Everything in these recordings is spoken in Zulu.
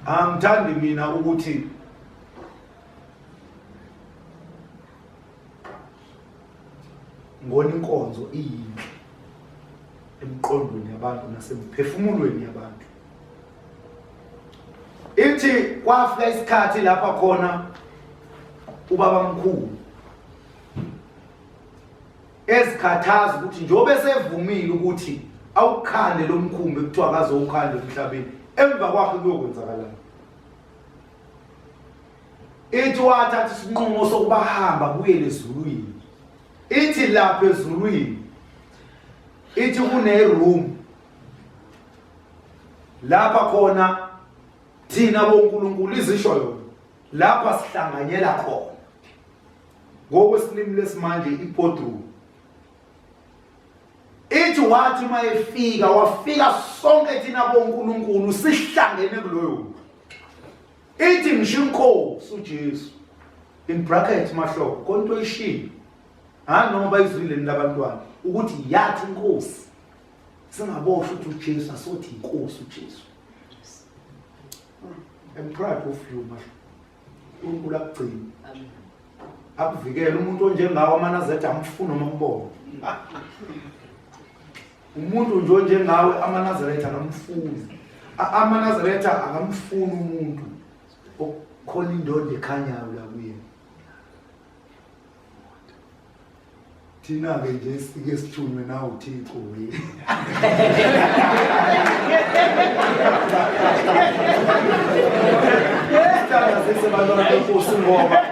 Angithandi mina ukuthi ngona inkonzo iyinhle emqondweni yabantu nasemphefumulweni yabantu. Ithi kwafika isikhathi lapha khona ubaba mkhulu ezikhathaza ukuthi njobe sevumile ukuthi awukhande lo mkhumbi ekuthiwa akazowukhanda emhlabeni, emva kwakhe kuyokwenzakalani. Ithi wathatha isinqumo sokubahamba buyele ezulwini. Ithi lapha ezulwini ithi kune-room lapha khona thina bonkulunkulu izisho yona lapha sihlanganyela khona ngokwesilimi lesimanje i-boardroom. Ithi wathi mayefika wafika sonke thina bonkulunkulu sihlangene kuloyo. Ithi ngisho inkosi uJesu in bracket mahlobo konto oyishilo noma izwileni labantwana ukuthi yathi inkosi singabosho ukuthi uJesu asothi inkosi uJesu. I'm proud of you mahlobo. uNkulunkulu akugcina. Amen. Akuvikele umuntu onjengawe amanazareta amfuna noma umbone. Umuntu njengawe amanazareta akamfuni. Amanazareta akamfuni umuntu okhona indoda ekhanyayo la kuye. Thina ke nje sike sithunywe nawe uThixo wethu. Sithanda sesebantwana benkosi ngoba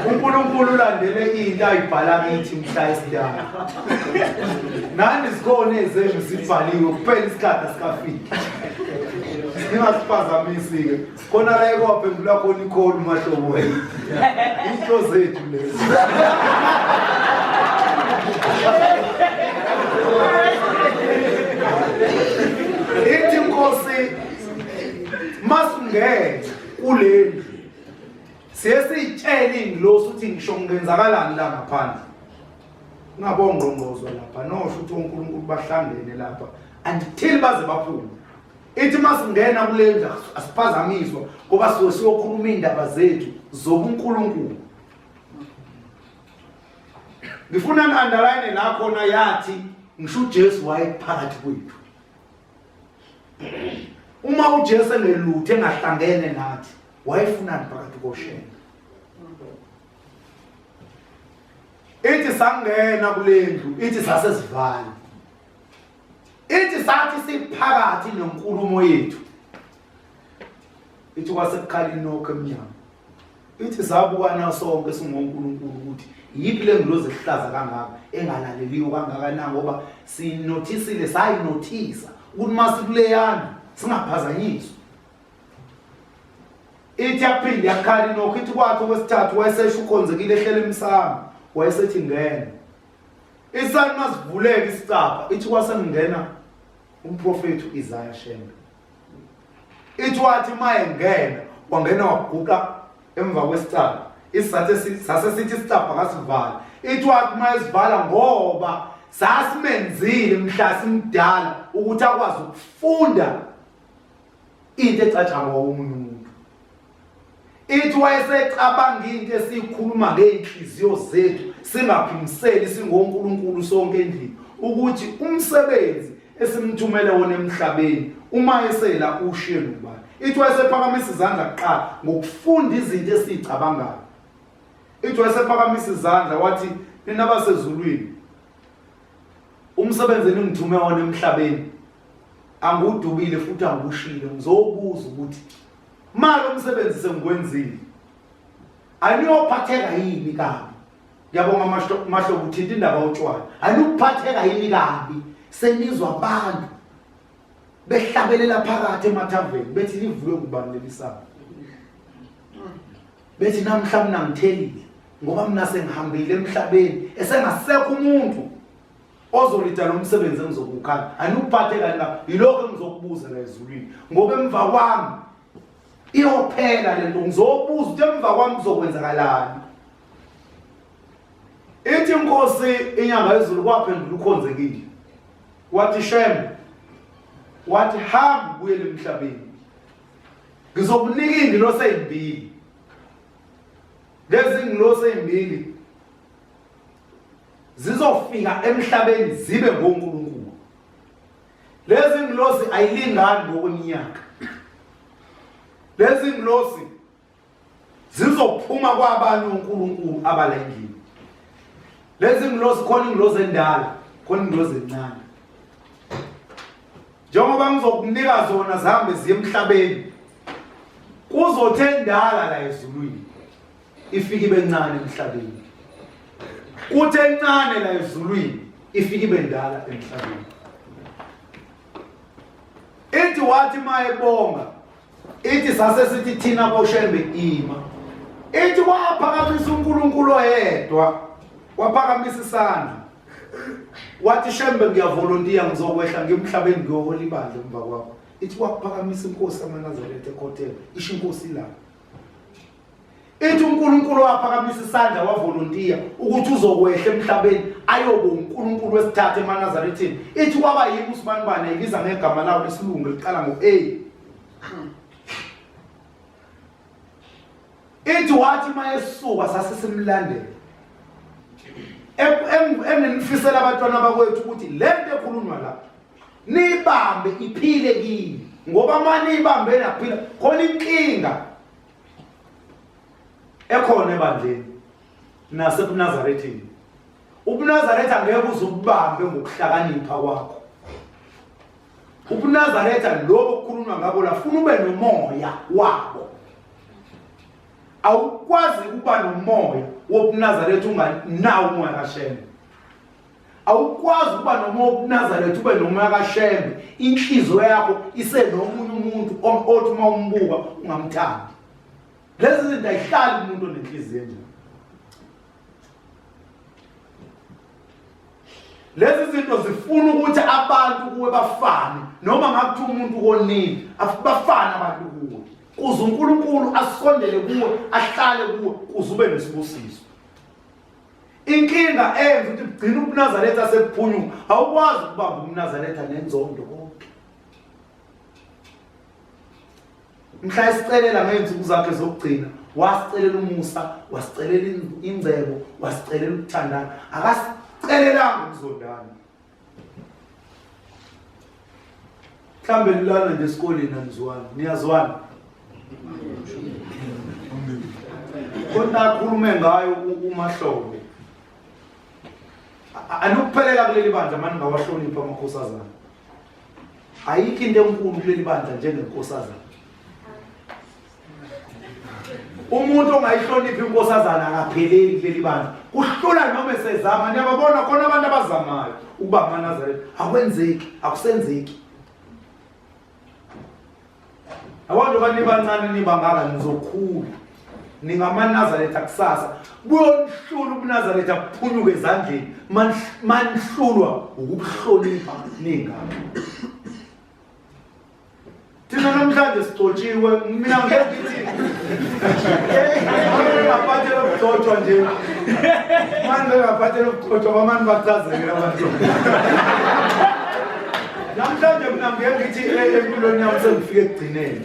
uNkulunkulu ulandele into ayibhala kithi mhla isidala. Nani sikhona ezenu sibhaliwe kuphela isikhathi asikafiki. Ningasipazamisi ke. Khona la ekophendula khona ikholu mahlobo wethu. Into zethu lezi. Ithi inkosi masingene kulendlu siyesitshela ingilosi ukuthi ngisho ngenzakalani la ngaphandle. Ngabongqongqozo lapha nosho ukuthi uNkulunkulu bahlangene lapha until baze baphume. Ithi masingena kulendlu asiphazamiswa ngoba siyokhuluma indaba zethu zobuNkulunkulu. Ngifuna ngi-underline la khona yathi ngisho uJesu wayephakathi kwethu. Uma uJesu engelutho engahlangene nathi wayefuna phakathi kosheni. Ithi sangena kulendlu ithi sasesivala. Ithi sathi siphakathi nenkulumo yethu. Ithi kwasekukhala inokho emnyango. Ithi sabukana sonke singonkulunkulu ukuthi yiphi le ngilozi ehlaza kangaka engalaleliyo kangaka ngoba sinothisile sayinothisa ukuthi masikuleyana singaphazanyiswa. Ithi yaphinde yakhala inokho ithi kwakhe okwesithathu wayesesho ukhonzekile ehlele emsamo wayesethi ngena. Isani masivuleke isicapha ithi kwasengena umprofeti uIsaya Shembe. Ithi wathi mayengena wangena waguqa emva kwesicapha. Sasesithi isicapha kasivala. Ithi wathi mayesivala ngoba sasimenzile mhla simdala ukuthi akwazi ukufunda into ecatshayo womunye umuntu. Ithi wayesecabanga into esikhuluma ngeenhliziyo zethu singaphimiseli singonkulunkulu sonke endlini ukuthi umsebenzi esimthumele wona emhlabeni uma esela ushiye nobani. Ithi wayesephakamisa izandla kuqala ngokufunda izinto esizicabangayo. Ithi wayesephakamisa izandla wathi nina basezulwini umsebenzi engithume wona emhlabeni angudubile futhi angushile ngizobuza ukuthi mali umsebenzi sengikwenzile aniyophatheka yini kabi. Ngiyabonga mahlobo uthinta indaba yotshwala. Anukuphatheka yini kabi senizwa abantu behlabelela phakathi emathaveni bethi livuke ngubani lelisana. Bethi namhla mina ngithelile ngoba mina sengihambile emhlabeni esengasekho umuntu ozolidala umsebenzi engizokukhala. Anukuphatheka yini kabi yilokho engizokubuza la ezulwini ngoba emva kwami iyophela lento ngizobuza ukuthi emva kwami kuzokwenzakalani. Ithi inkosi inyanga yezulu kwaphendula ukhonzekile. Wathi Shembe wathi hamba buyele emhlabeni. Ngizokunika ingilosi ezimbili. Lezi ingilosi ezimbili zizofika emhlabeni zibe ngoNkulunkulu. Lezi ingilosi ayilingani ngokweminyaka. Lezi ingilosi zizophuma kwabanye uNkulunkulu abalengile. Lezi ingilosi khona ingilosi endala, khona ingilosi encane. Njengoba ngizokunika zona zihambe ziye emhlabeni, kuzothi endala la ezulwini ifike ibe encane emhlabeni. Kuthi encane la ezulwini ifike ibe endala emhlabeni. Ithi wathi mayebonga, ithi sase sithi thina boshembe ima. Ithi waphakamisa uNkulunkulu oyedwa, waphakamisa isandla. Wathi shembe ngiyavolontiya ngizokwehla ngemhlabeni ngiyohola ibandla emva kwakho. Ithi wakuphakamisa inkosi yamaNazaretha ekhotela, isho inkosi la. Ithi uNkulunkulu waphakamisa isandla wavolontiya ukuthi uzokwehla emhlabeni ayoba uNkulunkulu wesithathu eManazarethini. Ithi kwaba yini uSibanibani ibiza ngegama lawo lesilungu liqala ngo-A. Ithi wathi mayesuka sasisimlandela. Enginifisela abantwana bakwethu ukuthi lento ekhulunywa la nibambe iphile kini, ngoba manje ibambe naphila khona inkinga ekhona ebandleni naseNazarethini. UNazaretha angeke uzubambe ngokuhlakanipha kwakho. UNazaretha lokho okukhulunywa ngabo la funa ube nomoya wabo. Awukwazi ukuba nomoya wobuNazaretha unganawo umoya kaShembe. Awukwazi ukuba nomoya wobuNazaretha ube nomoya kaShembe, inhliziyo yakho isenomunye umuntu othi uma umbuka ungamthandi. Lezi zinto ayihlali umuntu onenhliziyo enjalo. Lezi zinto zifuna ukuthi abantu kuwe bafane, noma ngakuthiwa umuntu konini bafane abantu kuwe. Kuze uNkulunkulu asondele kuwe, ahlale kuwe, kuze ube nesibusiso. Inkinga enza ukuthi ugcine uNazaretha sekuphunyuka, awukwazi ukubamba uNazaretha nenzondo konke. Mhla esicelela ngezinsuku zakhe zokugcina, wasicelela umusa, wasicelela ingcebo, wasicelela ukuthandana, akasicelelanga ukuzondana. Mhlambe lilana nje esikoleni anizwani, niyazwana? Kodwa khulume ngayo uMahlobo. Anokuphelela kuleli bandla manje ngawahlonipha amakhosazana. Ayikho into enkulu kuleli bandla njengenkosazana. Umuntu ongayihloniphi inkosazana akapheleli kuleli bandla. Kuhlula noma esezama, niyababona khona abantu abazamayo ukuba amaNazaretha. Akwenzeki, akusenzeki. Abantu bancane nibangaka nizokhula. NingamaNazaretha kusasa. Buyonihlula uNazaretha kuphunyuke ezandleni. Manihlulwa ukuhlonipha ningaka. Thina namhlanje sicotshiwe, mina ngithi ngaphathela ukugcotshwa nje. Manje ngaphathela ukugcotshwa kwamanje bachazeke abantu. Namhlanje mina ngithi empilweni yami sengifike ekugcineni,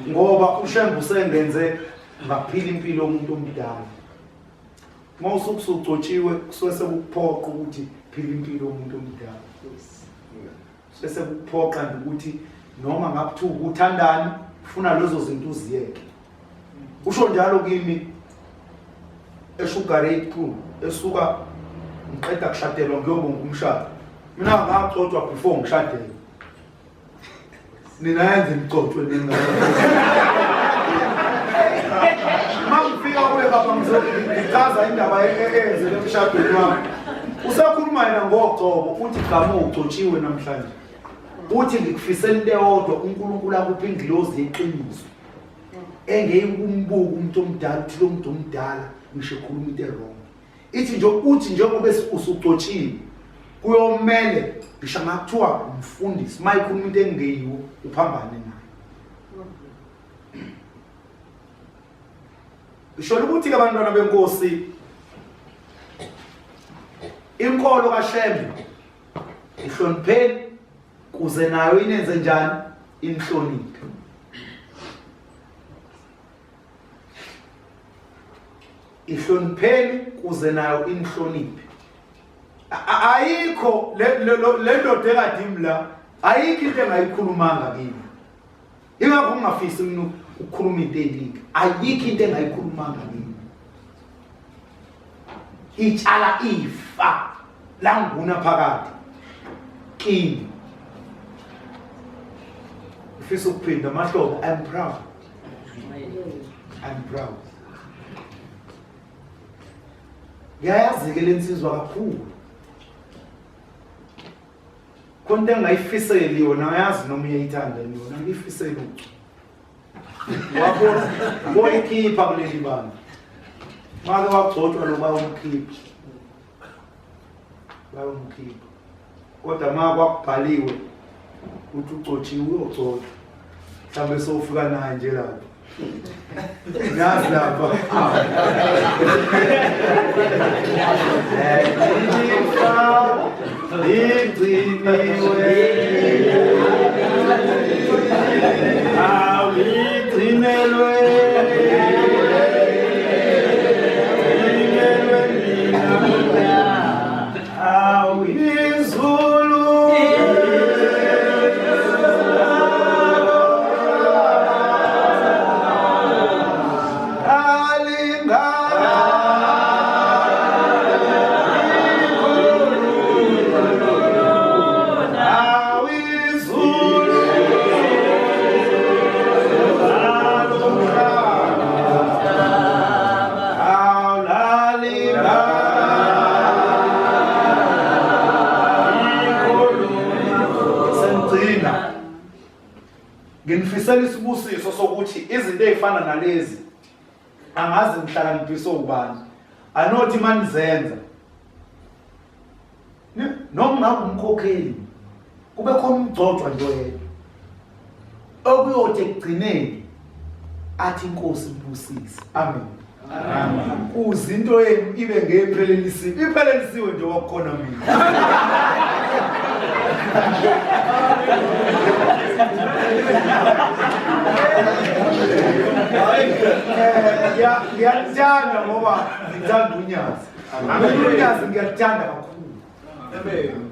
ngoba uShembe usengenze ngaphila impilo yomuntu omdala. Uma usukucotshiwe kusuke sekuphoqa ukuthi phila impilo yomuntu omdala. Sekuphoqa ukuthi noma ngakuthiwa ukuthandani ufuna lezo zinto uziyeke. Usho njalo kimi eSugar Ray Crew esuka ngiqeda kushadelwa ngiyobonga umshado. Mina ngagcotshwa before ngishadele. Nina yenze ngicotshwe nina. Mangifika kuye baba ngizochaza indaba eyenzele emshadweni wami. Usakhuluma yena ngoGcobo uthi gama ugcotshiwe namhlanje. Uthi ngikufisela into eyodwa, uNkulunkulu akupha ingilozi yeqiniso. Engeke kumbuka umuntu omdala uthi lo muntu omdala ngisho ekhuluma into wrong. Ithi nje uthi njengoba usugcotshiwe kuyomele ngisho ngakuthiwa umfundisi mayikhuluma into engeyiwo uphambane nayo. Ngisho ukuthi abantwana benkosi inkolo kaShembe ihlonipheni kuze nayo inenze njani inhloniphe. ihlonipheni kuze nayo inihloniphe. Ayikho le ndoda ekade la ayikho into engayikhulumanga kimi. Ingakho ngingafisi mina ukukhuluma into eningi. Ayikho into engayikhulumanga kimi. Itshala ifa la nguna phakathi kimi. Ufisa ukuphinda amahlobo, I'm proud. I'm proud. Yayazi ke lensizwa kakhulu. Konke engayifiseli yona ayazi noma uyayithanda yona ngifisela ukuthi. Wabona ikhipha kuleli banga. Manje wagcotshwa lo bayomkhipha. Bayomkhipha. Kodwa ma kwakubhaliwe ukuthi ugcotshiwe uyogcotshwa. Mhlambe sofika naye nje lapho. Nazi lapha. Ngifisela isibusiso sokuthi izinto ezifana nalezi angazi ngihlakaniphisa ubani anothi manizenza noma ngakumkhokheli kube khona umgcotshwa nje yedwa okuyothi ekugcineni athi inkosi ibusise. Amen. Amen. Kuze into yenu ibe ngephelelisiwe. Iphelelisiwe nje wakhona mina. Ngiyathanda ngoba ngithanda unyazi. Unyazi ngiyathanda kakhulu. Amen.